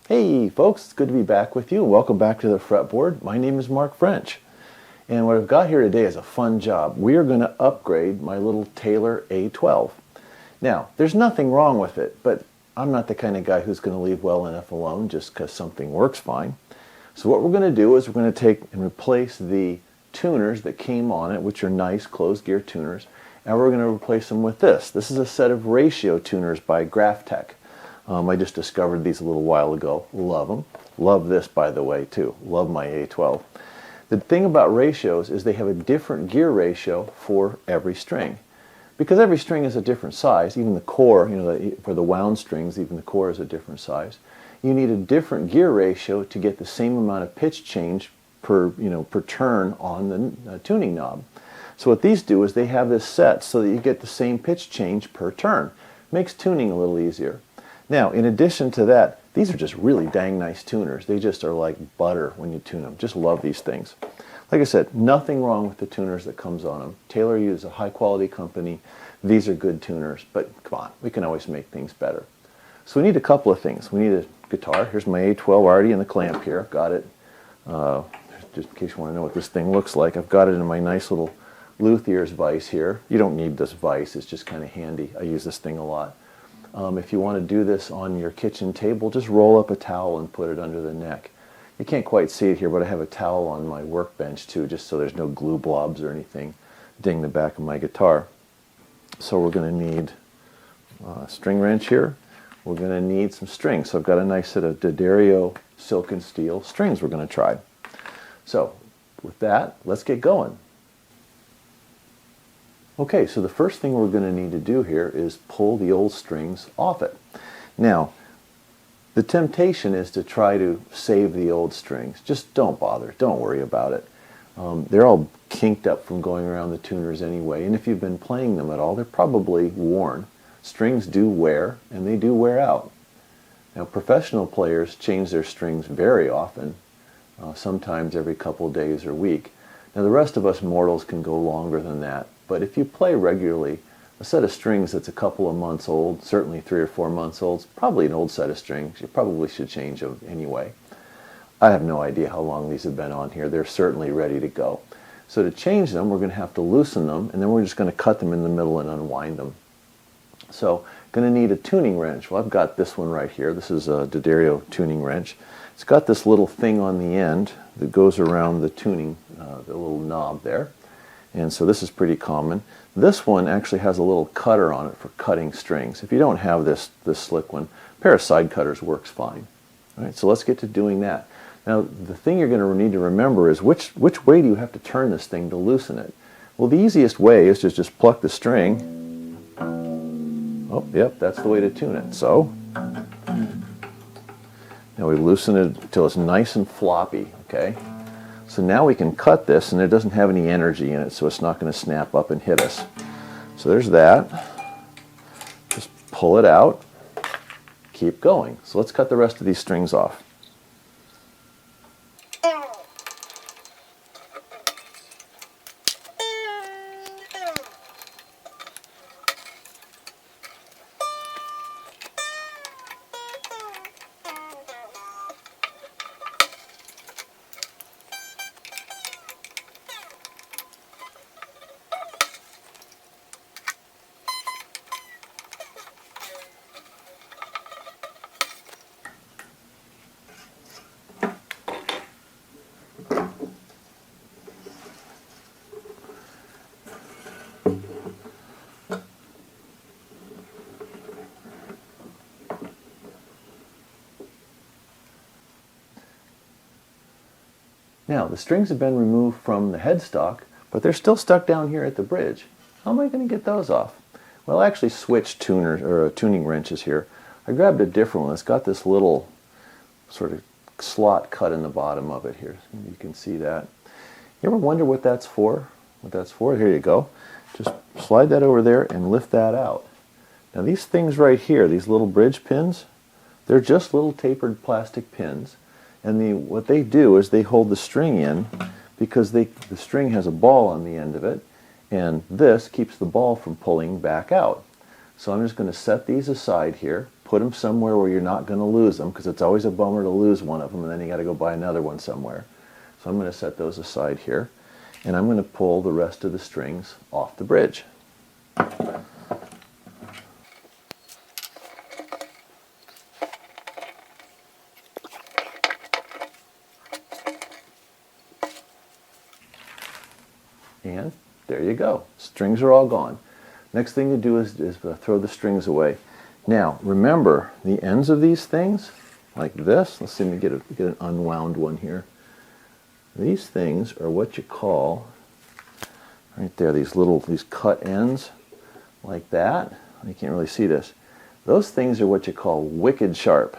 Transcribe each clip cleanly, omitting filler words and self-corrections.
Hey folks, it's good to be back with you. Welcome back to the fretboard. My name is Mark French. And what I've got here today is a fun job. We are going to upgrade my little Taylor A12. Now, there's nothing wrong with it, but I'm not the kind of guy who's going to leave well enough alone just because something works fine. So what we're going to do is we're going to take and replace the tuners that came on it, which are nice closed gear tuners, and we're going to replace them with this. This is a set of ratio tuners by GraphTech. I just discovered these a little while ago. Love them. Love this, by the way, too. Love my A12. The thing about ratios is they have a different gear ratio for every string. Because every string is a different size, even the core, for the wound strings, even the core is a different size. You need a different gear ratio to get the same amount of pitch change per turn on the tuning knob. So what these do is they have this set so that you get the same pitch change per turn. Makes tuning a little easier. Now, in addition to that, these are just really dang nice tuners. They just are like butter when you tune them. Just love these things. Like I said, nothing wrong with the tuners that comes on them. Taylor uses a high quality company. These are good tuners, but come on, we can always make things better. So we need a couple of things. We need a guitar. Here's my A12 already in the clamp here. Got it. Just in case you want to know what this thing looks like, I've got it in my nice little luthier's vise here. You don't need this vise. It's just kind of handy. I use this thing a lot. If you want to do this on your kitchen table, just roll up a towel and put it under the neck. You can't quite see it here, but I have a towel on my workbench too, just so there's no glue blobs or anything ding the back of my guitar. So we're going to need a string wrench here. We're going to need some strings. So I've got a nice set of D'Addario silk and steel strings we're going to try. So with that, let's get going. Okay, so the first thing we're going to need to do here is pull the old strings off it. Now, the temptation is to try to save the old strings. Just don't bother. Don't worry about it. They're all kinked up from going around the tuners anyway, and if you've been playing them at all, they're probably worn. Strings do wear, and they do wear out. Now, professional players change their strings very often, sometimes every couple days or week. Now, the rest of us mortals can go longer than that. But if you play regularly, a set of strings that's a couple of months old, certainly 3 or 4 months old, is probably an old set of strings. You probably should change them anyway. I have no idea how long these have been on here. They're certainly ready to go. So to change them, we're going to have to loosen them, and then we're just going to cut them in the middle and unwind them. So, going to need a tuning wrench. Well, I've got this one right here. This is a D'Addario tuning wrench. It's got this little thing on the end that goes around the tuning, the little knob there. And so this is pretty common. This one actually has a little cutter on it for cutting strings. If you don't have this slick one, a pair of side cutters works fine. All right, so let's get to doing that. Now, the thing you're going to need to remember is which way do you have to turn this thing to loosen it? Well, the easiest way is to just pluck the string. Oh, yep, that's the way to tune it. So, now we loosen it until it's nice and floppy, okay? So now we can cut this, and it doesn't have any energy in it, so it's not going to snap up and hit us. So there's that. Just pull it out. Keep going. So let's cut the rest of these strings off. Now, the strings have been removed from the headstock, but they're still stuck down here at the bridge. How am I going to get those off? Well, I actually switched tuning wrenches here. I grabbed a different one. It's got this little sort of slot cut in the bottom of it here. You can see that. You ever wonder what that's for? Here you go. Just slide that over there and lift that out. Now these things right here, these little bridge pins, they're just little tapered plastic pins. And what they do is they hold the string in because the string has a ball on the end of it, and this keeps the ball from pulling back out. So I'm just going to set these aside here, put them somewhere where you're not going to lose them, because it's always a bummer to lose one of them and then you got to go buy another one somewhere. So I'm going to set those aside here, and I'm going to pull the rest of the strings off the bridge. And there you go. Strings are all gone. Next thing to do is throw the strings away. Now, remember, the ends of these things, like this, let's see, let me get an unwound one here. These things are what you call, right there, these cut ends, like that. You can't really see this. Those things are what you call wicked sharp.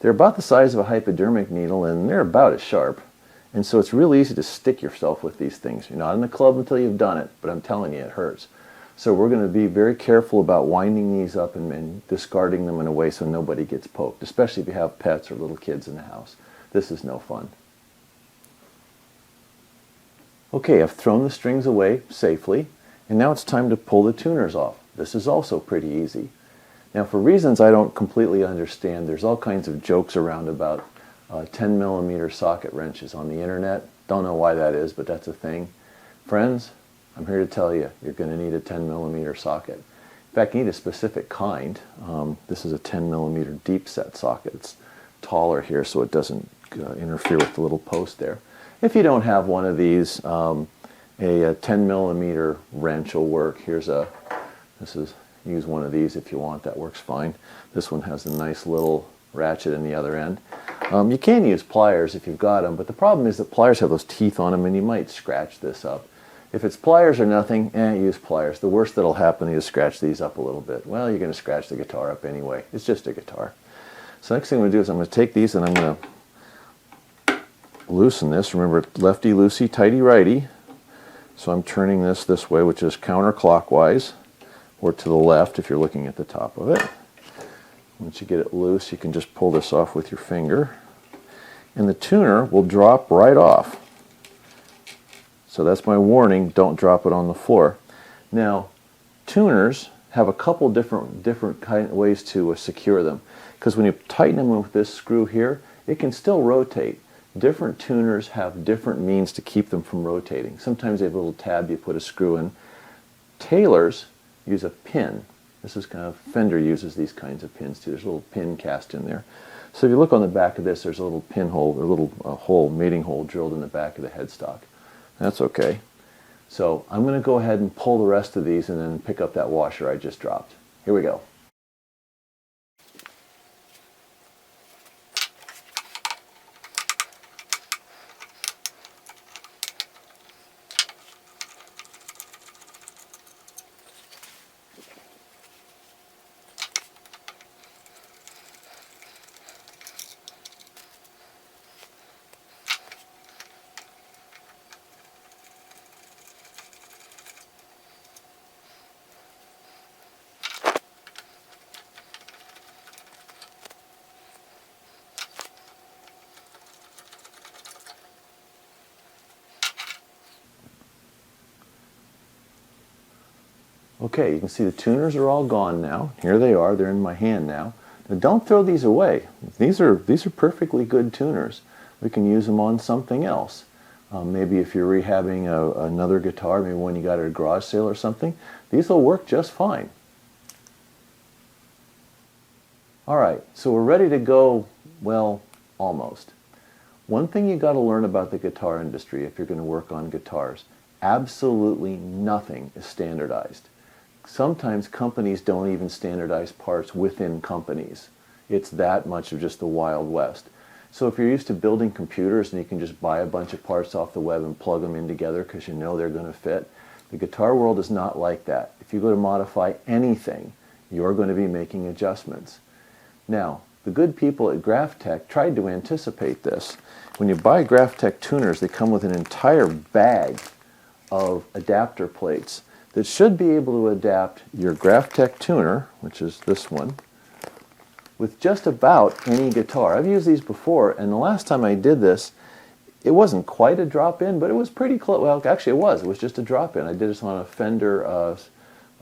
They're about the size of a hypodermic needle, and they're about as sharp. And so it's real easy to stick yourself with these things. You're not in the club until you've done it, but I'm telling you, it hurts. So we're going to be very careful about winding these up and discarding them in a way so nobody gets poked, especially if you have pets or little kids in the house. This is no fun. Okay, I've thrown the strings away safely, and now it's time to pull the tuners off. This is also pretty easy. Now, for reasons I don't completely understand, there's all kinds of jokes around about 10mm socket wrenches on the internet. Don't know why that is, but that's a thing. Friends, I'm here to tell you, you're going to need a 10mm socket. In fact, you need a specific kind. This is a 10mm deep set socket. It's taller here so it doesn't interfere with the little post there. If you don't have one of these, a 10mm wrench will work. Use one of these if you want, that works fine. This one has a nice little ratchet in the other end. You can use pliers if you've got them, but the problem is that pliers have those teeth on them and you might scratch this up. If it's pliers or nothing, use pliers. The worst that'll happen is scratch these up a little bit. Well, you're going to scratch the guitar up anyway. It's just a guitar. So next thing I'm going to do is I'm going to take these and I'm going to loosen this. Remember, lefty loosey, tighty righty. So I'm turning this way, which is counterclockwise, or to the left if you're looking at the top of it. Once you get it loose, you can just pull this off with your finger, and the tuner will drop right off. So that's my warning, don't drop it on the floor. Now, tuners have a couple different kind of ways to secure them, because when you tighten them with this screw here, it can still rotate. Different tuners have different means to keep them from rotating. Sometimes they have a little tab you put a screw in. Tailors use a pin. This is kind of, Fender uses these kinds of pins too. There's a little pin cast in there. So if you look on the back of this, there's a little pinhole, or a little mating hole drilled in the back of the headstock. That's okay. So I'm going to go ahead and pull the rest of these and then pick up that washer I just dropped. Here we go. Okay, you can see the tuners are all gone now. Here they are, they're in my hand now. Now don't throw these away. These are perfectly good tuners. We can use them on something else. Maybe if you're rehabbing another guitar, maybe one you got at a garage sale or something, these will work just fine. Alright, so we're ready to go, well, almost. One thing you got to learn about the guitar industry if you're going to work on guitars, absolutely nothing is standardized. Sometimes companies don't even standardize parts within companies. It's that much of just the Wild West. So if you're used to building computers and you can just buy a bunch of parts off the web and plug them in together because you know they're going to fit, the guitar world is not like that. If you go to modify anything, you're going to be making adjustments. Now, the good people at GraphTech tried to anticipate this. When you buy GraphTech tuners, they come with an entire bag of adapter plates that should be able to adapt your GraphTech tuner, which is this one, with just about any guitar. I've used these before, and the last time I did this, it wasn't quite a drop-in, but it was pretty close. Well, actually it was just a drop-in. I did this on a Fender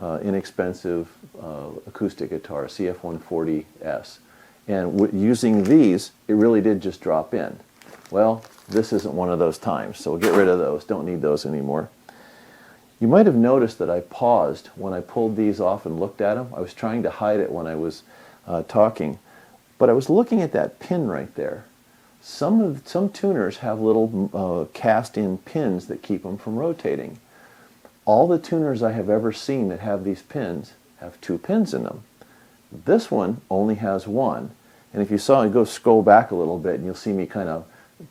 inexpensive acoustic guitar, CF-140S. And using these, it really did just drop in. Well, this isn't one of those times, so we'll get rid of those. Don't need those anymore. You might have noticed that I paused when I pulled these off and looked at them. I was trying to hide it when I was talking, but I was looking at that pin right there. Some tuners have little cast-in pins that keep them from rotating. All the tuners I have ever seen that have these pins have 2 pins in them. This one only has 1. And if you saw it, go scroll back a little bit and you'll see me kind of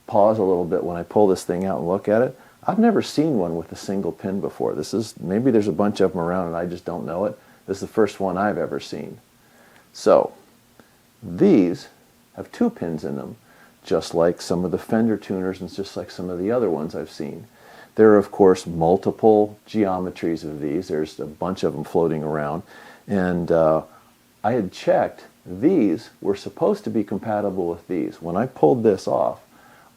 pause a little bit when I pull this thing out and look at it. I've never seen one with a single pin before. Maybe there's a bunch of them around and I just don't know it. This is the first one I've ever seen. So, these have 2 pins in them, just like some of the Fender tuners and just like some of the other ones I've seen. There are, of course, multiple geometries of these. There's a bunch of them floating around. And I had checked, these were supposed to be compatible with these. When I pulled this off,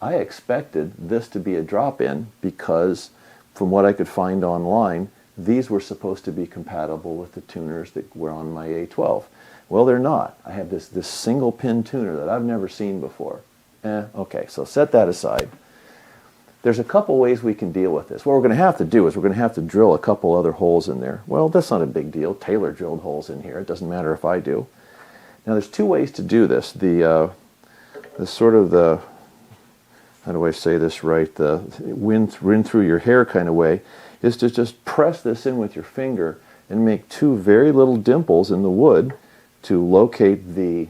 I expected this to be a drop-in because, from what I could find online, these were supposed to be compatible with the tuners that were on my A12. Well, they're not. I have this single pin tuner that I've never seen before. Okay, so set that aside. There's a couple ways we can deal with this. What we're going to have to do is we're going to have to drill a couple other holes in there. Well, that's not a big deal. Taylor drilled holes in here. It doesn't matter if I do. Now, there's 2 ways to do this. How do I say this right? The wind through your hair kind of way is to just press this in with your finger and make 2 very little dimples in the wood to locate the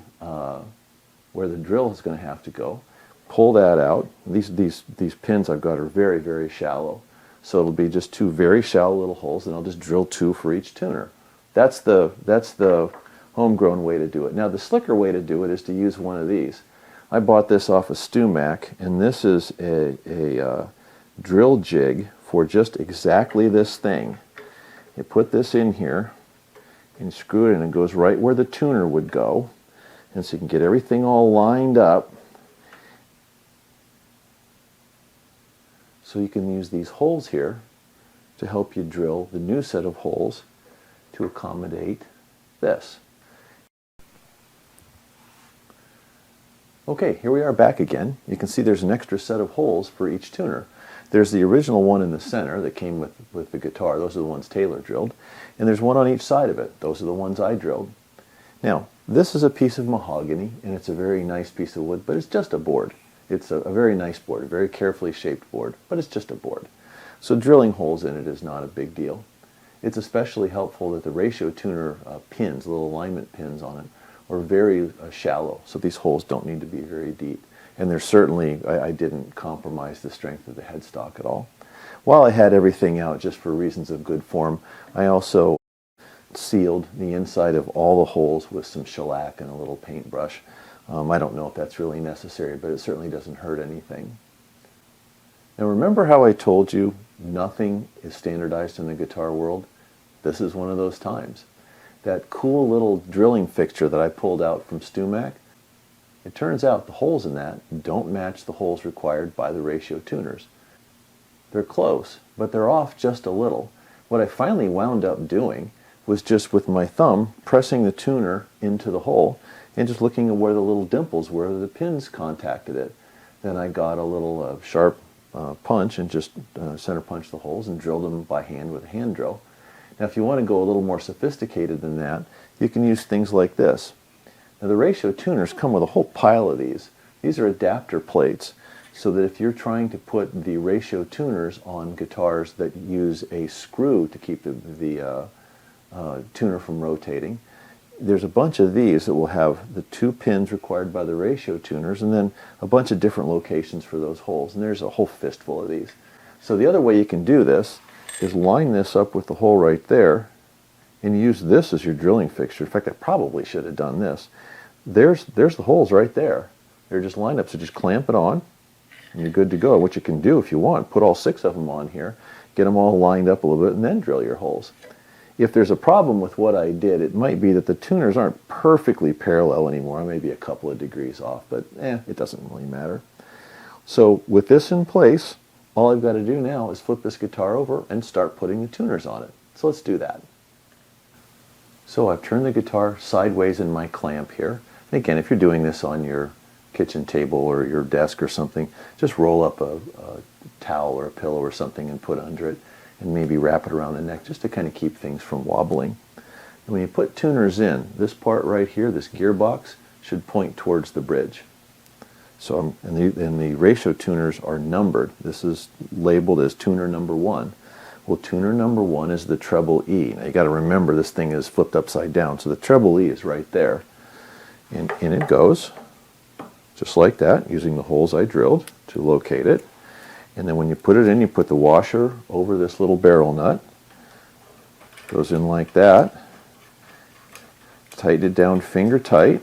where the drill is going to have to go. Pull that out. These pins I've got are very, very shallow. So it'll be just 2 very shallow little holes, and I'll just drill 2 for each tuner. That's the homegrown way to do it. Now, the slicker way to do it is to use one of these. I bought this off of StewMac, and this is a drill jig for just exactly this thing. You put this in here, and screw it in, and it goes right where the tuner would go. And so you can get everything all lined up. So you can use these holes here to help you drill the new set of holes to accommodate this. Okay, here we are back again. You can see there's an extra set of holes for each tuner. There's the original one in the center that came with the guitar. Those are the ones Taylor drilled. And there's one on each side of it. Those are the ones I drilled. Now, this is a piece of mahogany, and it's a very nice piece of wood, but it's just a board. It's a very nice board, a very carefully shaped board, but it's just a board. So drilling holes in it is not a big deal. It's especially helpful that the ratio tuner pins, little alignment pins on it, are very shallow, so these holes don't need to be very deep. And there's certainly, I didn't compromise the strength of the headstock at all. While I had everything out just for reasons of good form, I also sealed the inside of all the holes with some shellac and a little paintbrush. I don't know if that's really necessary, but it certainly doesn't hurt anything. Now, remember how I told you nothing is standardized in the guitar world? This is one of those times. That cool little drilling fixture that I pulled out from StewMac, it turns out the holes in that don't match the holes required by the ratio tuners. They're close, but they're off just a little. What I finally wound up doing was just with my thumb pressing the tuner into the hole and just looking at where the little dimples were, the pins contacted it. Then I got a little sharp punch and just center punched the holes and drilled them by hand with a hand drill. Now, if you want to go a little more sophisticated than that, you can use things like this. Now, the ratio tuners come with a whole pile of these. These are adapter plates, so that if you're trying to put the ratio tuners on guitars that use a screw to keep the tuner from rotating, there's a bunch of these that will have the 2 pins required by the ratio tuners and then a bunch of different locations for those holes. And there's a whole fistful of these. So the other way you can do this is line this up with the hole right there and use this as your drilling fixture. In fact, I probably should have done this. There's the holes right there. They're just lined up, so just clamp it on and you're good to go. What you can do if you want, put all 6 of them on here, get them all lined up a little bit, and then drill your holes. If there's a problem with what I did, it might be that the tuners aren't perfectly parallel anymore. I may be a couple of degrees off, but it doesn't really matter. So with this in place, all I've got to do now is flip this guitar over and start putting the tuners on it. So let's do that. So I've turned the guitar sideways in my clamp here. And again, if you're doing this on your kitchen table or your desk or something, just roll up a towel or a pillow or something and put under it, and maybe wrap it around the neck just to kind of keep things from wobbling. And when you put tuners in, this part right here, this gearbox, should point towards the bridge. So and the ratio tuners are numbered. This is labeled as tuner number 1. Well, tuner number 1 is the treble E. Now you got to remember this thing is flipped upside down, so the treble E is right there. And in it goes, just like that, using the holes I drilled to locate it. And then when you put it in, you put the washer over this little barrel nut. Goes in like that. Tighten it down finger tight.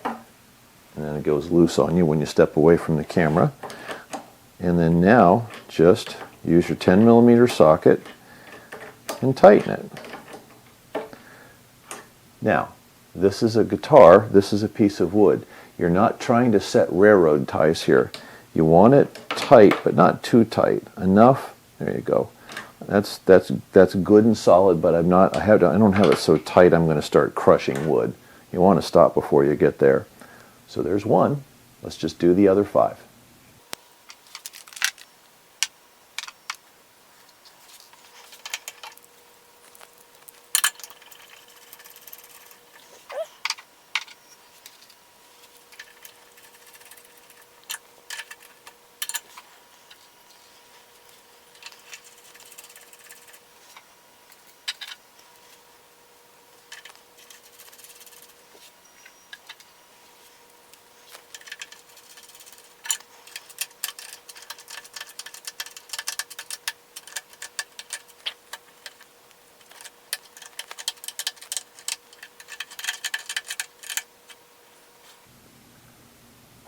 And then it goes loose on you when you step away from the camera. And then now, just use your 10mm socket and tighten it. Now, this is a guitar, this is a piece of wood. You're not trying to set railroad ties here. You want it tight, but not too tight. Enough, there you go. That's good and solid, but I don't have it so tight I'm going to start crushing wood. You want to stop before you get there. So there's one. Let's just do the other 5.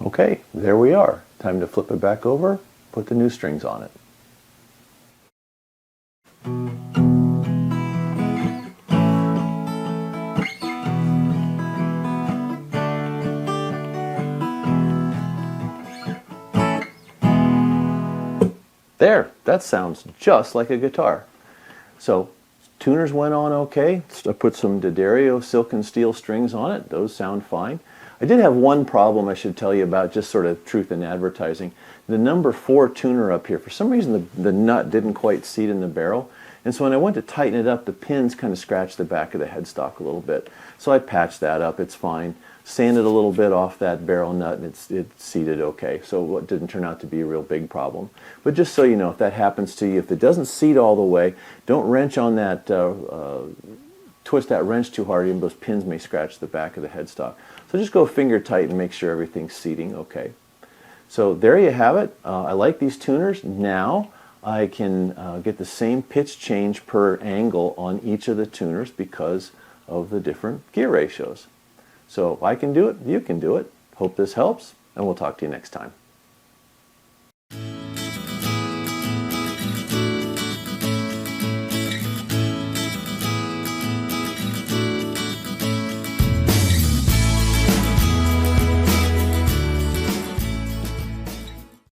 Okay, there we are. Time to flip it back over, put the new strings on it. There, that sounds just like a guitar. So, tuners went on okay. I put some D'Addario silk and steel strings on it. Those sound fine. I did have one problem I should tell you about, just sort of truth in advertising. The number 4 tuner up here, for some reason the nut didn't quite seat in the barrel. And so when I went to tighten it up, the pins kind of scratched the back of the headstock a little bit. So I patched that up, it's fine. Sanded a little bit off that barrel nut and it seated okay. So it didn't turn out to be a real big problem. But just so you know, if that happens to you, if it doesn't seat all the way, don't wrench on that, twist that wrench too hard, even those pins may scratch the back of the headstock. So just go finger tight and make sure everything's seating okay. So there you have it. I like these tuners. Now I can get the same pitch change per angle on each of the tuners because of the different gear ratios. So if I can do it, you can do it. Hope this helps, and we'll talk to you next time.